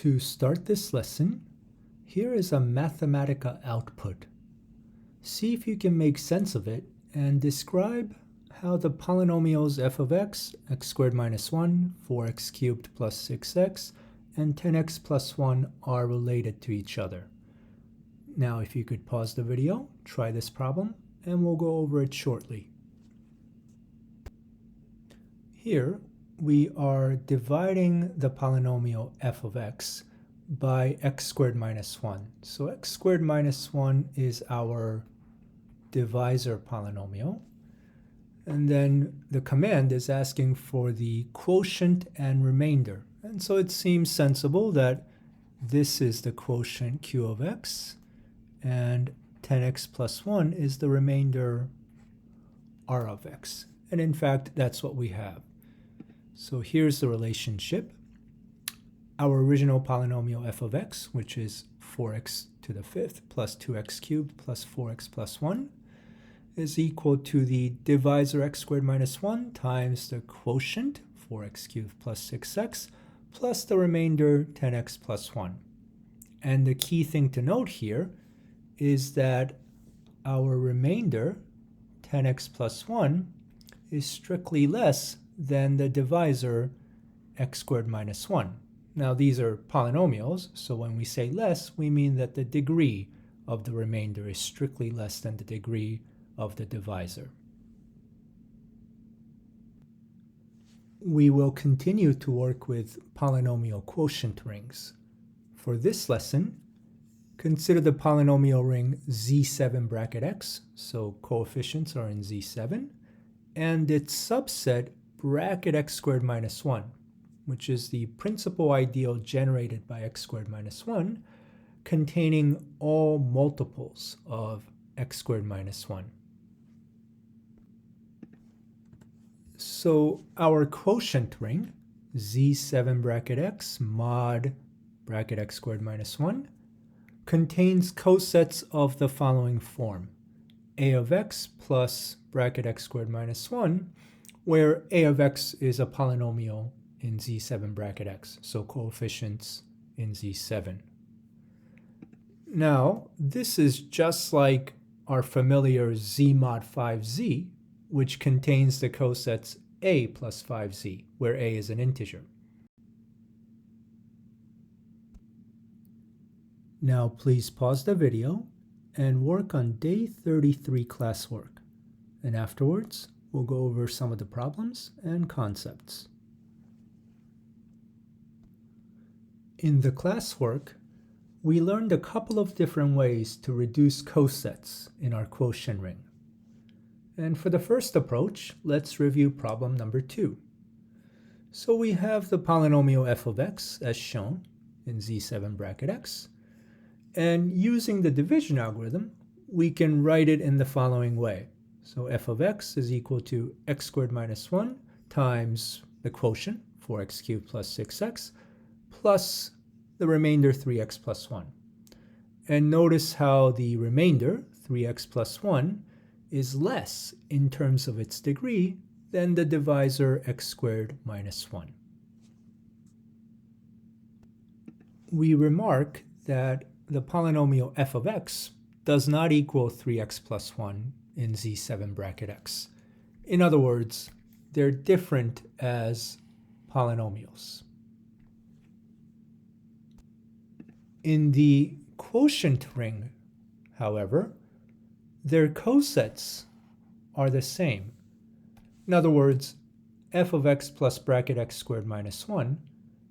To start this lesson, here is a mathematical output. See if you can make sense of it and describe how the polynomials f of x, x squared minus 1, 4x cubed plus 6x, and 10x plus 1 are related to each other. Now if you could pause the video, try this problem, and we'll go over it shortly. Here we are dividing the polynomial f of x by x squared minus 1. So x squared minus 1 is our divisor polynomial. And then the command is asking for the quotient and remainder. And so it seems sensible that this is the quotient q of x, and 10x plus 1 is the remainder r of x. And in fact, that's what we have. So here's the relationship. Our original polynomial f of x, which is 4x to the fifth plus 2x cubed plus 4x plus 1, is equal to the divisor x squared minus 1 times the quotient 4x cubed plus 6x plus the remainder 10x plus 1. And the key thing to note here is that our remainder 10x plus 1 is strictly less than the divisor x squared minus 1. Now these are polynomials, so when we say less, we mean that the degree of the remainder is strictly less than the degree of the divisor. We will continue to work with polynomial quotient rings. For this lesson, consider the polynomial ring Z7 bracket x, so coefficients are in Z7, and its subset bracket x squared minus 1, which is the principal ideal generated by x squared minus 1, containing all multiples of x squared minus 1. So our quotient ring, Z7 bracket x mod bracket x squared minus 1, contains cosets of the following form: a of x plus bracket x squared minus 1, where a of x is a polynomial in Z7 bracket x, so coefficients in Z7. Now, this is just like our familiar Z mod 5z, which contains the cosets a plus 5z, where a is an integer. Now please pause the video and work on day 33 classwork, and afterwards we'll go over some of the problems and concepts. In the classwork, we learned a couple of different ways to reduce cosets in our quotient ring. And for the first approach, let's review problem number 2. So we have the polynomial f of x as shown in Z7 bracket x, and using the division algorithm, we can write it in the following way. So f of x is equal to x squared minus 1 times the quotient 4x cubed plus 6x plus the remainder 3x plus 1. And notice how the remainder 3x plus 1 is less in terms of its degree than the divisor x squared minus 1. We remark that the polynomial f of x does not equal 3x plus 1 in Z7 bracket x. In other words, they're different as polynomials. In the quotient ring, however, their cosets are the same. In other words, f of x plus bracket x squared minus 1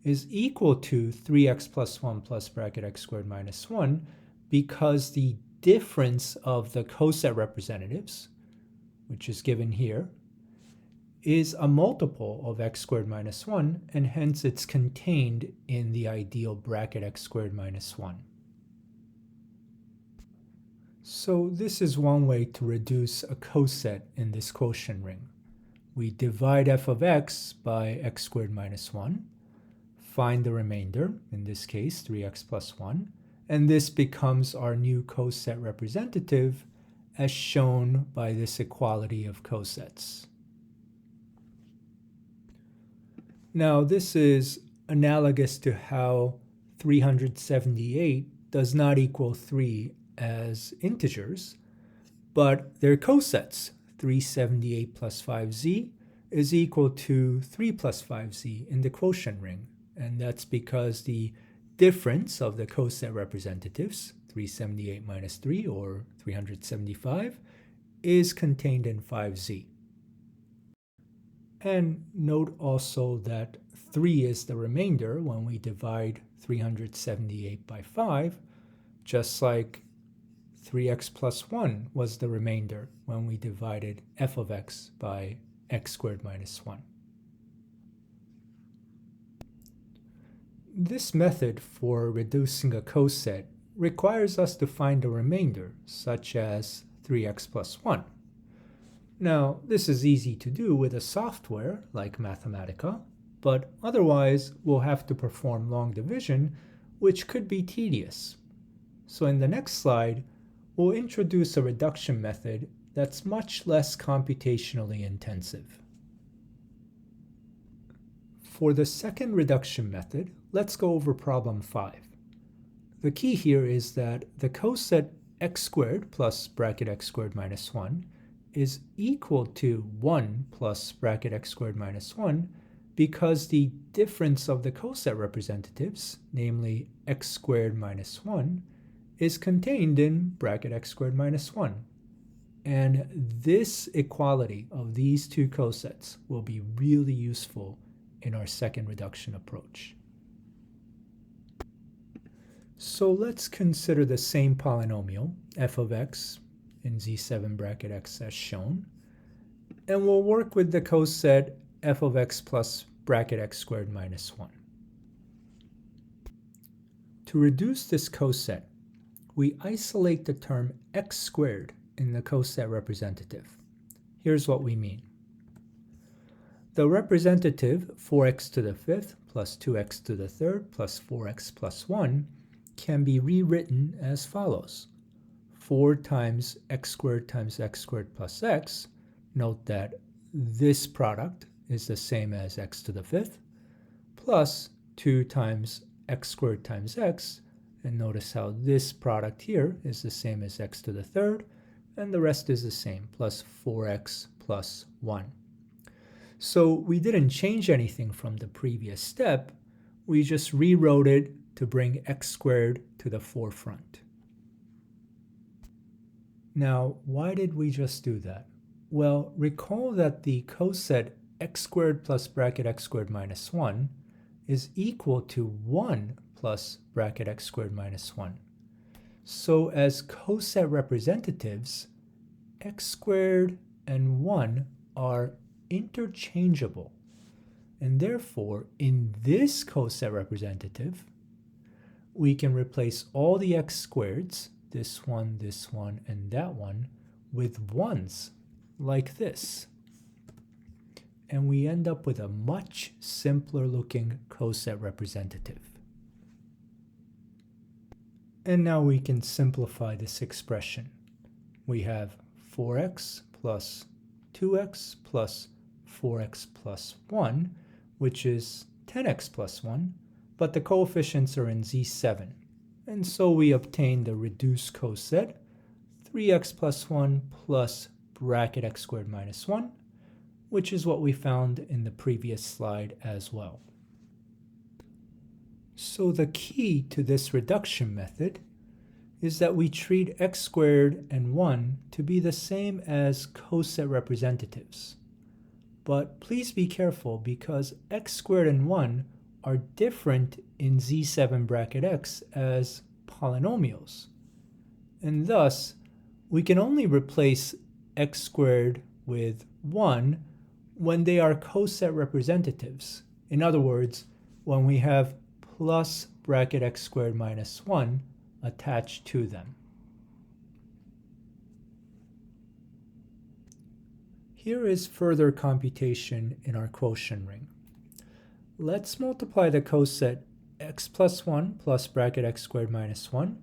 is equal to 3x plus 1 plus bracket x squared minus 1 because the difference of the coset representatives, which is given here, is a multiple of x squared minus 1, and hence it's contained in the ideal bracket x squared minus 1. So this is one way to reduce a coset in this quotient ring. We divide f of x by x squared minus 1, find the remainder, in this case 3x plus 1, and this becomes our new coset representative as shown by this equality of cosets. Now this is analogous to how 378 does not equal 3 as integers, but their cosets, 378 plus 5z, is equal to 3 plus 5z in the quotient ring. And that's because the difference of the coset representatives, 378 minus 3, or 375, is contained in 5z. And note also that 3 is the remainder when we divide 378 by 5, just like 3x plus 1 was the remainder when we divided f of x by x squared minus 1. This method for reducing a coset requires us to find a remainder, such as 3x plus 1. Now, this is easy to do with a software like Mathematica, but otherwise we'll have to perform long division, which could be tedious. So in the next slide, we'll introduce a reduction method that's much less computationally intensive. For the second reduction method, let's go over problem 5. The key here is that the coset x squared plus bracket x squared minus 1 is equal to 1 plus bracket x squared minus 1 because the difference of the coset representatives, namely x squared minus 1, is contained in bracket x squared minus 1. And this equality of these two cosets will be really useful in our second reduction approach. So let's consider the same polynomial, f of x in z7 bracket x as shown, and we'll work with the coset f of x plus bracket x squared minus 1. To reduce this coset, we isolate the term x squared in the coset representative. Here's what we mean. The representative 4x to the 5th plus 2x to the 3rd plus 4x plus 1 can be rewritten as follows. 4 times x squared plus x, note that this product is the same as x to the 5th, plus 2 times x squared times x, and notice how this product here is the same as x to the 3rd, and the rest is the same, plus 4x plus 1. So we didn't change anything from the previous step, we just rewrote it to bring x squared to the forefront. Now, why did we just do that? Well, recall that the coset x squared plus bracket x squared minus 1 is equal to 1 plus bracket x squared minus 1. So as coset representatives, x squared and 1 are interchangeable. And therefore, in this coset representative, we can replace all the x squareds, this one, and that one, with 1s, like this. And we end up with a much simpler looking coset representative. And now we can simplify this expression. We have 4x plus 2x plus 4x plus 1, which is 10x plus 1, but the coefficients are in z7. And so we obtain the reduced coset, 3x plus 1 plus bracket x squared minus 1, which is what we found in the previous slide as well. So the key to this reduction method is that we treat x squared and 1 to be the same as coset representatives. But please be careful because x squared and 1 are different in z7 bracket x as polynomials. And thus, we can only replace x squared with 1 when they are coset representatives. In other words, when we have plus bracket x squared minus 1 attached to them. Here is further computation in our quotient ring. Let's multiply the coset x plus 1 plus bracket x squared minus 1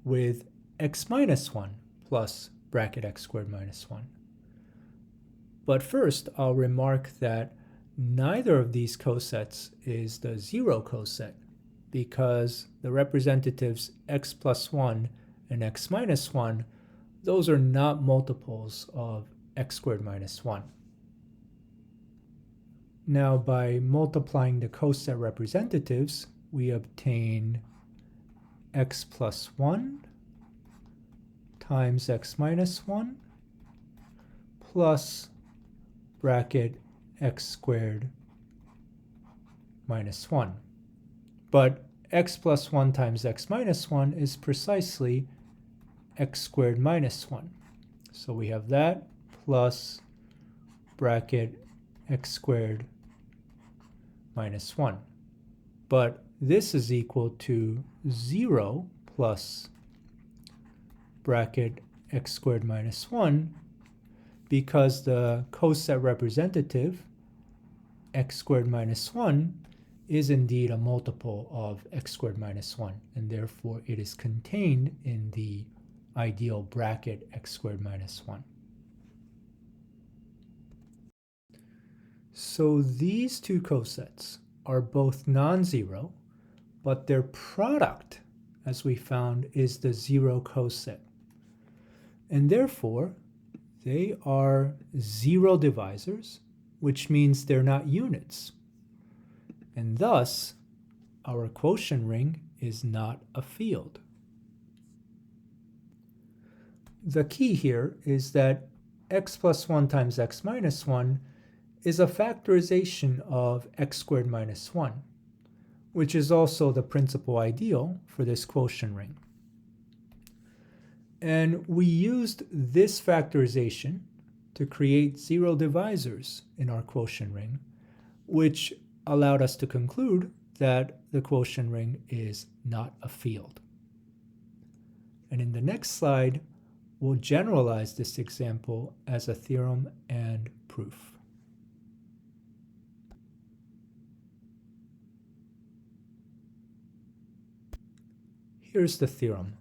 with x minus 1 plus bracket x squared minus 1. But first, I'll remark that neither of these cosets is the zero coset, because the representatives x plus 1 and x minus 1, those are not multiples of x squared minus 1. Now, by multiplying the coset representatives, we obtain x plus 1 times x minus 1 plus bracket x squared minus 1. But x plus 1 times x minus 1 is precisely x squared minus 1. So we have that plus bracket x squared minus 1. But this is equal to 0 plus bracket x squared minus 1 because the coset representative x squared minus 1 is indeed a multiple of x squared minus 1, and therefore it is contained in the ideal bracket x squared minus 1. So these two cosets are both non-zero, but their product, as we found, is the zero coset. And therefore, they are zero divisors, which means they're not units. And thus, our quotient ring is not a field. The key here is that x plus 1 times x minus 1 is a factorization of x squared minus 1, which is also the principal ideal for this quotient ring. And we used this factorization to create zero divisors in our quotient ring, which allowed us to conclude that the quotient ring is not a field. And in the next slide, we'll generalize this example as a theorem and proof. Here's the theorem.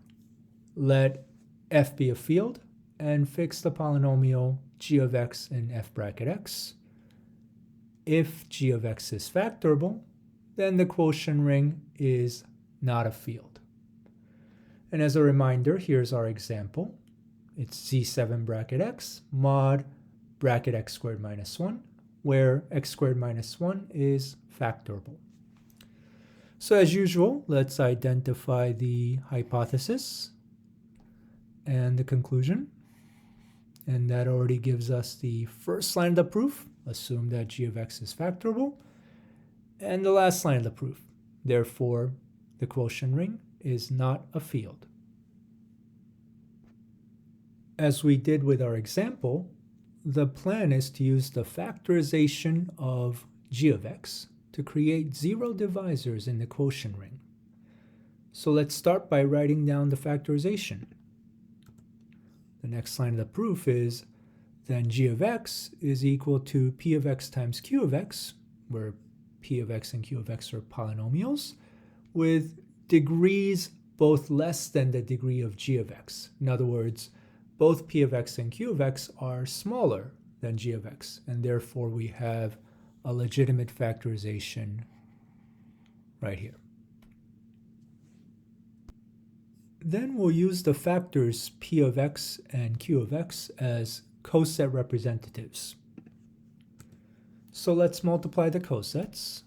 Let f be a field and fix the polynomial g of x in f bracket x. If g of x is factorable, then the quotient ring is not a field. And as a reminder, here's our example. It's z7 bracket x mod bracket x squared minus 1, where x squared minus 1 is factorable. So as usual, let's identify the hypothesis and the conclusion. And that already gives us the first line of the proof, assume that g of x is factorable, and the last line of the proof. Therefore, the quotient ring is not a field. As we did with our example, the plan is to use the factorization of g of x to create zero divisors in the quotient ring. So let's start by writing down the factorization. The next line of the proof is then g of x is equal to p of x times q of x, where p of x and q of x are polynomials, with degrees both less than the degree of g of x. In other words, both p of x and q of x are smaller than g of x, and therefore we have a legitimate factorization right here. Then we'll use the factors p of x and q of x as coset representatives. So let's multiply the cosets.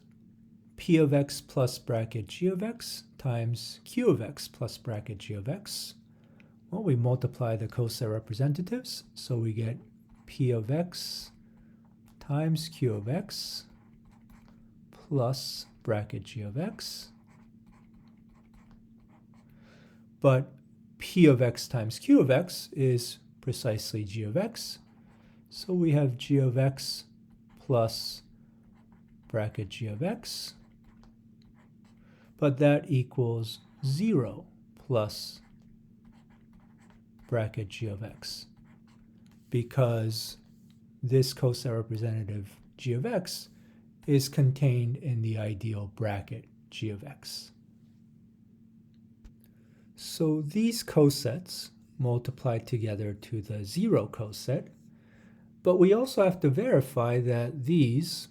P of x plus bracket g of x times q of x plus bracket g of x. Well, we multiply the coset representatives, so we get p of x times q of x plus bracket g of x. But p of x times q of x is precisely g of x. So we have g of x plus bracket g of x. But that equals 0 plus bracket g of x, because this coset representative g of x is contained in the ideal bracket g of x. So these cosets multiply together to the zero coset, but we also have to verify that these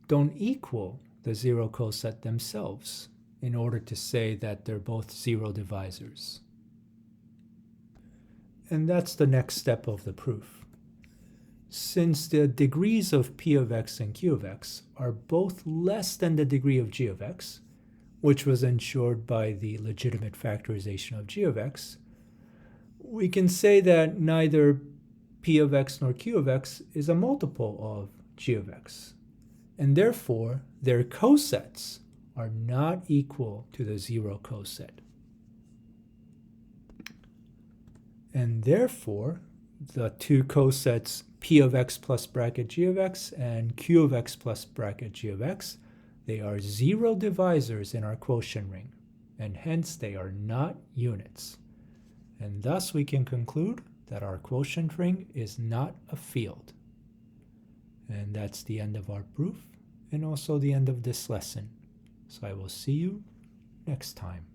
don't equal the zero coset themselves. in order to say that they're both zero divisors. And that's the next step of the proof. Since the degrees of p of x and q of x are both less than the degree of g of x, which was ensured by the legitimate factorization of g of x, we can say that neither p of x nor q of x is a multiple of g of x, and therefore their cosets are not equal to the zero coset. And therefore, the two cosets p of x plus bracket g of x and q of x plus bracket g of x, they are zero divisors in our quotient ring, and hence they are not units. And thus we can conclude that our quotient ring is not a field. And that's the end of our proof, and also the end of this lesson. So I will see you next time.